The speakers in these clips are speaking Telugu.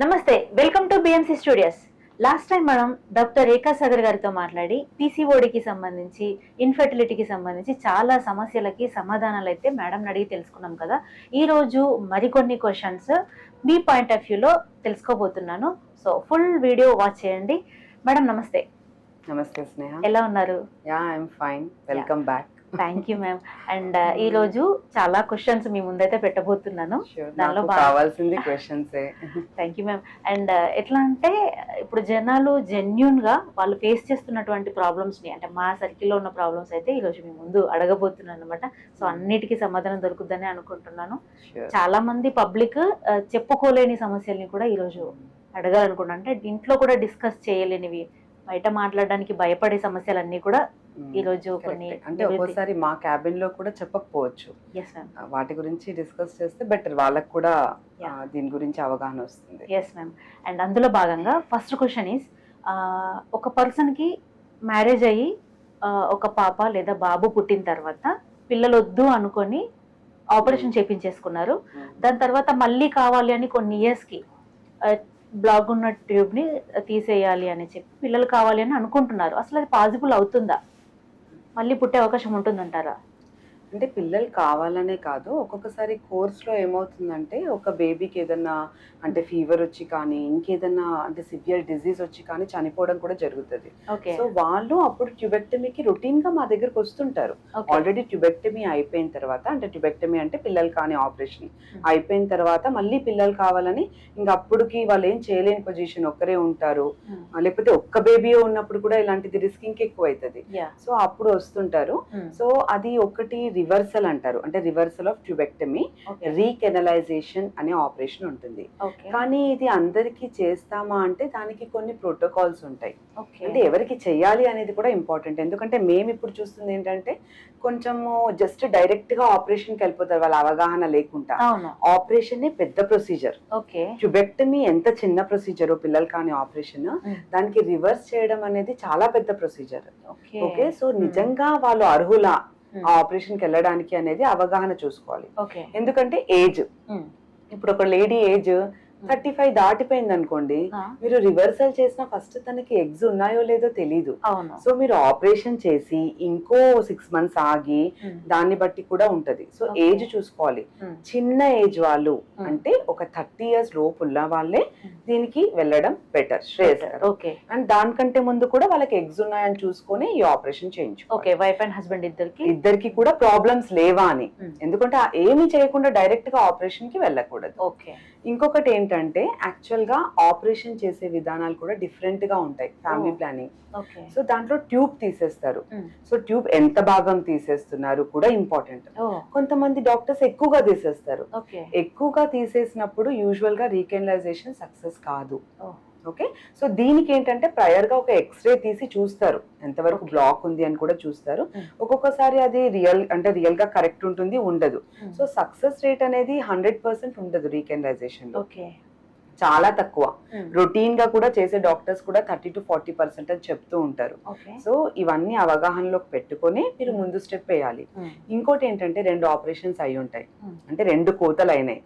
నమస్తే, welcome to BMC studios. Last time మనం డాక్టర్ రేఖా సాగర్ గారితో మాట్లాడి పీసీఓడికి సంబంధించి, ఇన్ఫర్టిలిటీకి సంబంధించి చాలా సమస్యలకి సమాధానాలు అయితే మేడం అడిగి తెలుసుకున్నాం కదా. ఈ రోజు మరికొన్ని క్వశ్చన్స్ మీ పాయింట్ ఆఫ్ వ్యూలో తెలుసుకోబోతున్నాను. సో ఫుల్ వీడియో వాచ్ చేయండి. మేడం నమస్తే. నమస్తే స్నేహ. ఎలా ఉన్నారు? Yeah I'm fine. Welcome back. Thank you ma'am. And ఈ రోజు చాలా క్వశ్చన్స్ మీ ముందైతే పెట్టబోతున్నాను. దానిలో కావాల్సింది questions. Thank you ma'am. And ఎట్లా అంటే ఇప్పుడు జనాలు జెన్యున్ గా వాళ్ళు ఫేస్ చేస్తున్నటువంటి ప్రాబ్లమ్స్ ని, అంటే మా సర్కిల్లో ఉన్న ప్రాబ్లమ్స్ అయితే ఈ రోజు మీ ముందు అడగబోతున్నాను అనమాట. సో అన్నిటికీ సమాధానం దొరుకుతుందని అనుకుంటున్నాను. చాలా మంది పబ్లిక్ చెప్పుకోలేని సమస్యల్ని కూడా ఈ రోజు అడగాలనుకుంటున్నాను. అంటే ఇంట్లో కూడా డిస్కస్ చేయలేనివి, బయట మాట్లాడడానికి భయపడే సమస్యలన్నీ కూడా ఈ రోజు కొన్ని, అంటే ఒక్కోసారి మా క్యాబిన్ లో కూడా చెప్పకపోవచ్చు, వాటి గురించి డిస్కస్ చేస్తే బెటర్, వాళ్ళకి కూడా దీని గురించి అవగాహన వస్తుంది. Yes ma'am. అండ్ అందులో భాగంగా ఫస్ట్ క్వశ్చన్ ఈస్, ఒక పర్సన్ కి మ్యారేజ్ అయ్యి ఒక పాప లేదా బాబు పుట్టిన తర్వాత పిల్లలు వద్దు అనుకొని ఆపరేషన్ చేపించేసుకున్నారు. దాని తర్వాత మళ్ళీ కావాలి అని కొన్ని ఇయర్స్ కి బ్లాక్ ఉన్న ట్యూబ్ ని తీసేయాలి అని చెప్పి పిల్లలు కావాలి అని అనుకుంటున్నారు. అసలు అది పాసిబుల్ అవుతుందా? మళ్ళీ పుట్టే అవకాశం ఉంటుందంటారా? అంటే పిల్లలు కావాలనే కాదు, ఒక్కొక్కసారి కోర్స్లో ఏమవుతుందంటే ఒక బేబీకి ఏదన్నా అంటే ఫీవర్ వచ్చి కానీ ఇంకేదన్నా అంటే సివియర్ డిజీజ్ వచ్చి కానీ చనిపోవడం కూడా జరుగుతుంది. సో వాళ్ళు అప్పుడు ట్యూబెక్టమీకి రొటీన్ గా మా దగ్గరకు వస్తుంటారు. ఆల్రెడీ ట్యూబెక్టమీ అయిపోయిన తర్వాత, అంటే ట్యూబెక్టమీ అంటే పిల్లలు కాని ఆపరేషన్ అయిపోయిన తర్వాత మళ్ళీ పిల్లలు కావాలని, ఇంకా అప్పుడుకి వాళ్ళు ఏం చేయలేని పొజిషన్, ఒక్కరే ఉంటారు, లేకపోతే ఒక్క బేబీ ఉన్నప్పుడు కూడా ఇలాంటిది రిస్క్ ఇంకెక్కువ అవుతుంది. సో అప్పుడు వస్తుంటారు. సో అది ఒకటి రివర్సల్ అంటారు, అంటే రివర్సల్ ఆఫ్ ట్యూబెక్టమీ, రీకెనలైజేషన్ అనే ఆపరేషన్ ఉంటుంది. కానీ ఇది అందరికీ చేస్తామా అంటే దానికి కొన్ని ప్రోటోకాల్స్ ఉంటాయి. అంటే ఎవరికి చెయ్యాలి అనేది కూడా ఇంపార్టెంట్. ఎందుకంటే మేము ఇప్పుడు చూస్తుంది ఏంటంటే కొంచెము జస్ట్ డైరెక్ట్ గా ఆపరేషన్ కి వెళ్ళిపోతారు వాళ్ళ అవగాహన లేకుండా. ఆపరేషన్ పెద్ద ప్రొసీజర్. ట్యూబెక్టమీ ఎంత చిన్న ప్రొసీజర్ పిల్లలు కాని ఆపరేషన్, దానికి రివర్స్ చేయడం అనేది చాలా పెద్ద ప్రొసీజర్. ఓకే, సో నిజంగా వాళ్ళు అర్హులా ఆపరేషన్ కి వెళ్ళడానికి అనేది అవగాహన చూసుకోవాలి. ఎందుకంటే ఏజ్, ఇప్పుడు ఒక లేడీ ఏజ్ 35 దాటిపోయింది అనుకోండి, మీరు రివర్సల్ చేసిన ఫస్ట్ తనకి ఎగ్స్ ఉన్నాయో లేదో తెలీదు. సో మీరు ఆపరేషన్ చేసి ఇంకో 6 months ఆగి దాన్ని బట్టి కూడా ఉంటది. సో ఏజ్ చూసుకోవాలి. చిన్న ఏజ్ వాళ్ళు అంటే ఒక 30 years లోపు ఉన్న వాళ్ళే దీనికి వెళ్ళడం బెటర్, శ్రేయస్కరం. అండ్ దానికంటే ముందు కూడా వాళ్ళకి ఎగ్స్ ఉన్నాయని చూసుకొని ఈ ఆపరేషన్ చేయించుకోవాలి. వైఫ్ అండ్ హస్బెండ్ ఇద్దరికి కూడా ప్రాబ్లమ్స్ లేవా అని. ఎందుకంటే ఏమి చేయకుండా డైరెక్ట్ గా ఆపరేషన్ కి వెళ్ళకూడదు. ఇంకొకటి ఏంటంటే యాక్చువల్ గా ఆపరేషన్ చేసే విధానాలు కూడా డిఫరెంట్ గా ఉంటాయి. ఫ్యామిలీ ప్లానింగ్, సో దాంట్లో ట్యూబ్ తీసేస్తారు. సో ట్యూబ్ ఎంత భాగం తీసేస్తున్నారు కూడా ఇంపార్టెంట్. కొంతమంది డాక్టర్స్ ఎక్కువగా తీసేస్తారు. ఎక్కువగా తీసేసినప్పుడు యూజువల్ గా రీకెనలైజేషన్ సక్సెస్ కాదు. ఓకే, సో దీనికి ఏంటంటే ప్రయర్ గా ఒక ఎక్స్రే తీసి చూస్తారు, ఎంతవరకు బ్లాక్ ఉంది అని కూడా చూస్తారు. ఒక్కొక్కసారి అది రియల్ గా కరెక్ట్ ఉంటుంది, ఉండదు. సో సక్సెస్ రేట్ అనేది 100% ఉండదు రీకెనలైజేషన్ లో, చాలా తక్కువ. రొటీన్ గా కూడా చేసే డాక్టర్స్ కూడా 30 to 40% అని చెప్తూ ఉంటారు. సో ఇవన్నీ అవగాహనలోకి పెట్టుకొని మీరు ముందు స్టెప్ వేయాలి. ఇంకోటి ఏంటంటే 2 ఆపరేషన్స్ అయి ఉంటాయి, అంటే 2 కోతలు అయినాయి.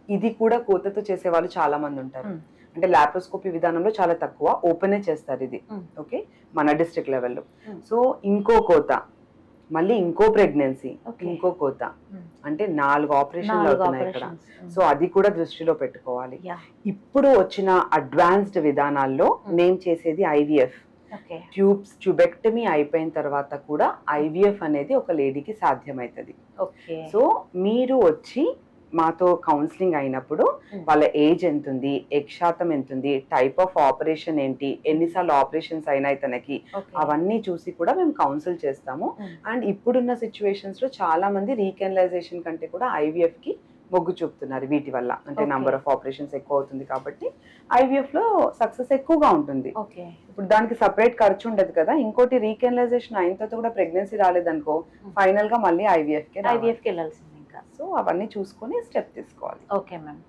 ఇది కూడా కోతతో చేసే వాళ్ళు చాలా మంది ఉంటారు. అంటే లాప్రోస్కోపీ విధానంలో చాలా తక్కువ, ఓపెనే చేస్తారు ఇది. ఓకే, మన డిస్ట్రిక్ట్ లెవెల్లో. సో ఇంకో కోత, మళ్ళీ ఇంకో ప్రెగ్నెన్సీ, ఇంకో కోత, అంటే 4 ఆపరేషన్లు అవుతున్నాయి ఇక్కడ. సో అది కూడా దృష్టిలో పెట్టుకోవాలి. ఇప్పుడు వచ్చిన అడ్వాన్స్డ్ విధానాల్లో నేను చేసేది IVF. ట్యూబెక్టమీ అయిపోయిన తర్వాత కూడా IVF అనేది ఒక లేడీకి సాధ్యమవుతుంది. సో మీరు వచ్చి మాతో కౌన్సిలింగ్ అయినప్పుడు వాళ్ళ ఏజ్ ఎంత ఉంది, ఎగ్ శాతం ఎంత ఉంది, టైప్ ఆఫ్ ఆపరేషన్ ఏంటి, ఎన్నిసార్లు ఆపరేషన్స్ అయినాయి తనకి, అవన్నీ చూసి కూడా మేము కౌన్సిల్ చేస్తాము. అండ్ ఇప్పుడున్న సిచ్యువేషన్స్ లో చాలా మంది రీకెనలైజేషన్ కంటే కూడా IVF కి మొగ్గు చూపుతున్నారు వీటి వల్ల. అంటే నంబర్ ఆఫ్ ఆపరేషన్స్ ఎక్కువ అవుతుంది కాబట్టి IVF లో సక్సెస్ ఎక్కువగా ఉంటుంది. ఇప్పుడు దానికి సపరేట్ ఖర్చు ఉండదు కదా. ఇంకోటి రీకెనలైజేషన్ అయిన తర్వాత కూడా ప్రెగ్నెన్సీ రాలేదనుకో, ఫైనల్ గా మళ్ళీ IVF కి వెళ్ళాల్సింది. సో అవన్నీ చూసుకొని స్టెప్ తీసుకోవాలి. Okay ma'am.